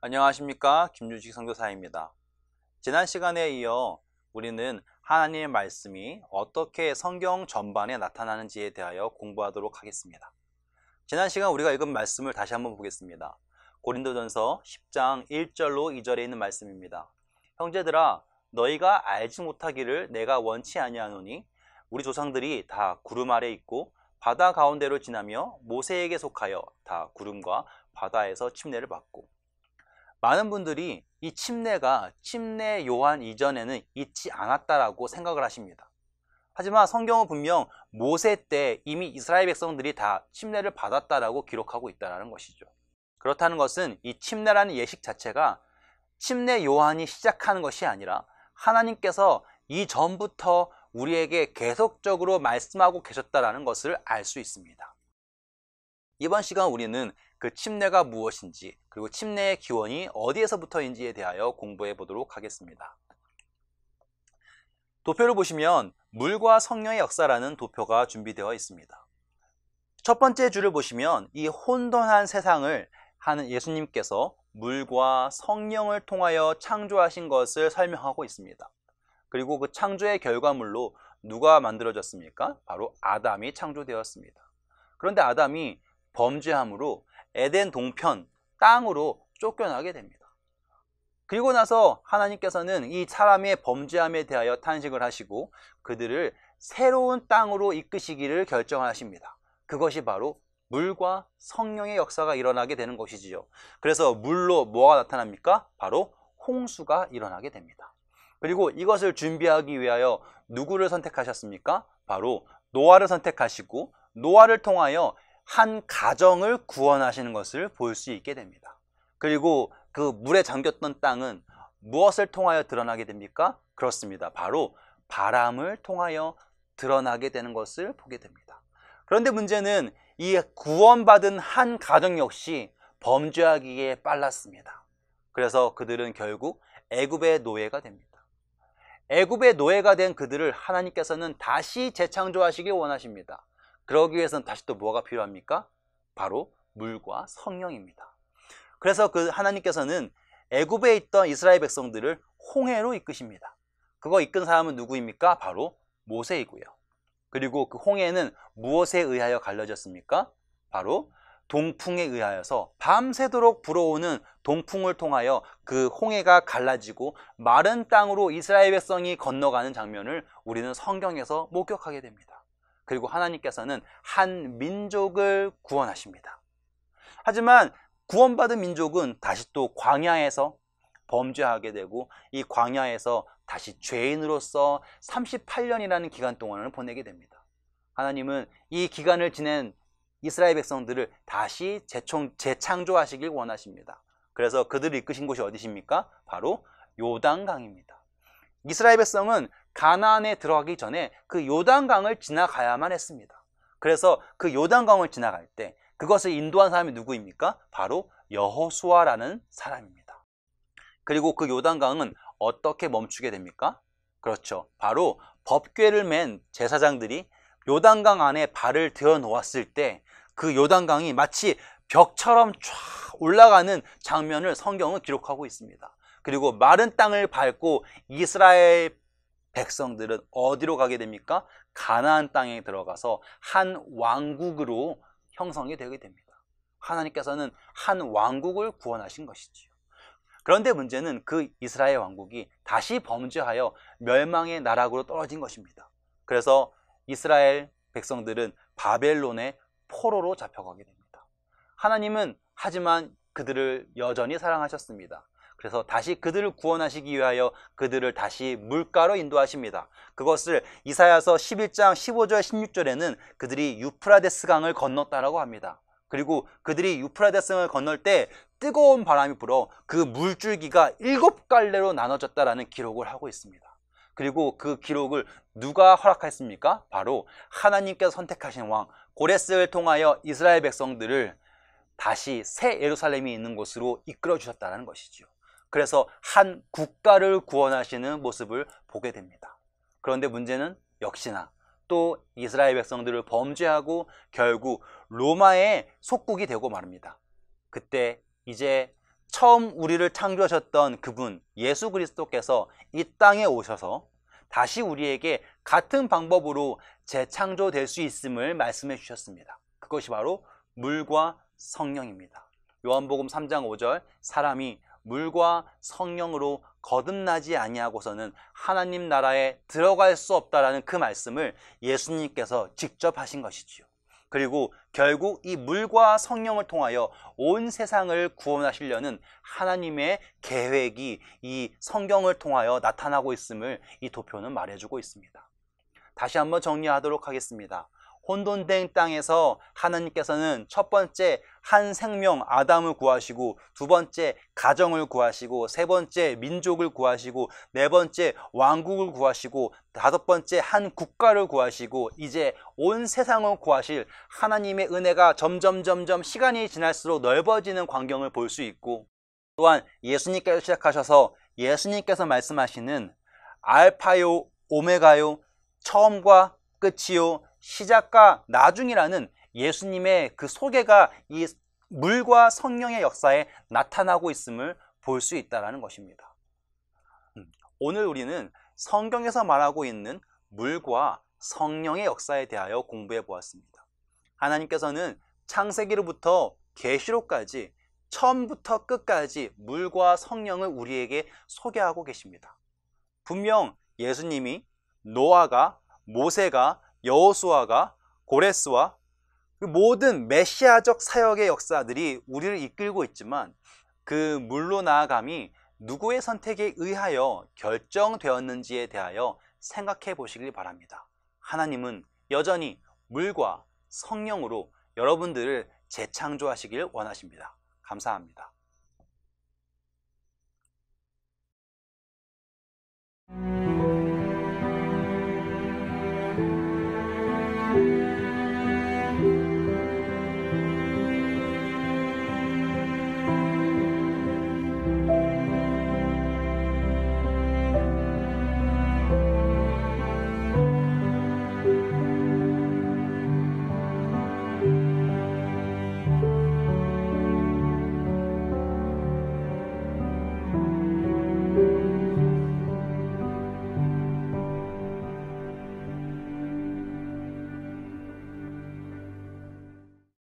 안녕하십니까, 김유식 선교사입니다. 지난 시간에 이어 우리는 하나님의 말씀이 어떻게 성경 전반에 나타나는지에 대하여 공부하도록 하겠습니다. 지난 시간 우리가 읽은 말씀을 다시 한번 보겠습니다. 고린도전서 10장 1절로 2절에 있는 말씀입니다. 형제들아, 너희가 알지 못하기를 내가 원치 아니하노니 우리 조상들이 다 구름 아래 있고 바다 가운데로 지나며 모세에게 속하여 다 구름과 바다에서 침례를 받고, 많은 분들이 이 침례가 침례 요한 이전에는 있지 않았다라고 생각을 하십니다. 하지만 성경은 분명 모세 때 이미 이스라엘 백성들이 다 침례를 받았다라고 기록하고 있다는 것이죠. 그렇다는 것은 이 침례라는 예식 자체가 침례 요한이 시작하는 것이 아니라 하나님께서 이전부터 우리에게 계속적으로 말씀하고 계셨다는 것을 알 수 있습니다. 이번 시간 우리는 그 침례가 무엇인지, 그리고 침례의 기원이 어디에서부터인지에 대하여 공부해 보도록 하겠습니다. 도표를 보시면 물과 성령의 역사라는 도표가 준비되어 있습니다. 첫 번째 줄을 보시면 이 혼돈한 세상을 하는 예수님께서 물과 성령을 통하여 창조하신 것을 설명하고 있습니다. 그리고 그 창조의 결과물로 누가 만들어졌습니까? 바로 아담이 창조되었습니다. 그런데 아담이 범죄함으로 에덴 동편 땅으로 쫓겨나게 됩니다. 그리고 나서 하나님께서는 이 사람의 범죄함에 대하여 탄식을 하시고 그들을 새로운 땅으로 이끄시기를 결정하십니다. 그것이 바로 물과 성령의 역사가 일어나게 되는 것이지요. 그래서 물로 뭐가 나타납니까? 바로 홍수가 일어나게 됩니다. 그리고 이것을 준비하기 위하여 누구를 선택하셨습니까? 바로 노아를 선택하시고 노아를 통하여 한 가정을 구원하시는 것을 볼 수 있게 됩니다. 그리고 그 물에 잠겼던 땅은 무엇을 통하여 드러나게 됩니까? 그렇습니다. 바로 바람을 통하여 드러나게 되는 것을 보게 됩니다. 그런데 문제는 이 구원받은 한 가정 역시 범죄하기에 빨랐습니다. 그래서 그들은 결국 애굽의 노예가 됩니다. 애굽의 노예가 된 그들을 하나님께서는 다시 재창조하시길 원하십니다. 그러기 위해서는 다시 또 뭐가 필요합니까? 바로 물과 성령입니다. 그래서 그 하나님께서는 애굽에 있던 이스라엘 백성들을 홍해로 이끄십니다. 그거 이끈 사람은 누구입니까? 바로 모세이고요. 그리고 그 홍해는 무엇에 의하여 갈라졌습니까? 바로 동풍에 의하여서 밤새도록 불어오는 동풍을 통하여 그 홍해가 갈라지고 마른 땅으로 이스라엘 백성이 건너가는 장면을 우리는 성경에서 목격하게 됩니다. 그리고 하나님께서는 한 민족을 구원하십니다. 하지만 구원받은 민족은 다시 또 광야에서 범죄하게 되고 이 광야에서 다시 죄인으로서 38년이라는 기간 동안을 보내게 됩니다. 하나님은 이 기간을 지낸 이스라엘 백성들을 다시 재창조하시길 원하십니다. 그래서 그들을 이끄신 곳이 어디십니까? 바로 요단강입니다. 이스라엘 백성은 가나안에 들어가기 전에 그 요단강을 지나가야만 했습니다. 그래서 그 요단강을 지나갈 때 그것을 인도한 사람이 누구입니까? 바로 여호수아라는 사람입니다. 그리고 그 요단강은 어떻게 멈추게 됩니까? 그렇죠. 바로 법궤를 맨 제사장들이 요단강 안에 발을 들여 놓았을 때 그 요단강이 마치 벽처럼 쫙 올라가는 장면을 성경은 기록하고 있습니다. 그리고 마른 땅을 밟고 이스라엘 백성들은 어디로 가게 됩니까? 가나안 땅에 들어가서 한 왕국으로 형성이 되게 됩니다. 하나님께서는 한 왕국을 구원하신 것이지요. 그런데 문제는 그 이스라엘 왕국이 다시 범죄하여 멸망의 나락으로 떨어진 것입니다. 그래서 이스라엘 백성들은 바벨론의 포로로 잡혀가게 됩니다. 하나님은 하지만 그들을 여전히 사랑하셨습니다. 그래서 다시 그들을 구원하시기 위하여 그들을 다시 물가로 인도하십니다. 그것을 이사야서 11장 15절 16절에는 그들이 유프라데스 강을 건넜다라고 합니다. 그리고 그들이 유프라데스 강을 건널 때 뜨거운 바람이 불어 그 물줄기가 7갈래로 나눠졌다라는 기록을 하고 있습니다. 그리고 그 기록을 누가 허락했습니까? 바로 하나님께서 선택하신 왕 고레스를 통하여 이스라엘 백성들을 다시 새 예루살렘이 있는 곳으로 이끌어 주셨다는 것이죠. 그래서 한 국가를 구원하시는 모습을 보게 됩니다. 그런데 문제는 역시나 또 이스라엘 백성들을 범죄하고 결국 로마의 속국이 되고 말입니다. 그때 이제 처음 우리를 창조하셨던 그분 예수 그리스도께서 이 땅에 오셔서 다시 우리에게 같은 방법으로 재창조될 수 있음을 말씀해 주셨습니다. 그것이 바로 물과 성령입니다. 요한복음 3장 5절 사람이 물과 성령으로 거듭나지 아니하고서는 하나님 나라에 들어갈 수 없다라는 그 말씀을 예수님께서 직접 하신 것이지요. 그리고 결국 이 물과 성령을 통하여 온 세상을 구원하시려는 하나님의 계획이 이 성경을 통하여 나타나고 있음을 이 도표는 말해주고 있습니다. 다시 한번 정리하도록 하겠습니다. 혼돈된 땅에서 하나님께서는 첫 번째 한 생명 아담을 구하시고, 두 번째 가정을 구하시고, 세 번째 민족을 구하시고, 네 번째 왕국을 구하시고, 다섯 번째 한 국가를 구하시고, 이제 온 세상을 구하실 하나님의 은혜가 점점 시간이 지날수록 넓어지는 광경을 볼 수 있고, 또한 예수님께서 시작하셔서 예수님께서 말씀하시는 알파요 오메가요, 처음과 끝이요 시작과 나중이라는 예수님의 그 소개가 이 물과 성령의 역사에 나타나고 있음을 볼 수 있다는 것입니다. 오늘 우리는 성경에서 말하고 있는 물과 성령의 역사에 대하여 공부해 보았습니다. 하나님께서는 창세기로부터 계시록까지 처음부터 끝까지 물과 성령을 우리에게 소개하고 계십니다. 분명 예수님이 노아가, 모세가, 여호수아가, 고레스와 그 모든 메시아적 사역의 역사들이 우리를 이끌고 있지만, 그 물로 나아감이 누구의 선택에 의하여 결정되었는지에 대하여 생각해 보시길 바랍니다. 하나님은 여전히 물과 성령으로 여러분들을 재창조하시길 원하십니다. 감사합니다.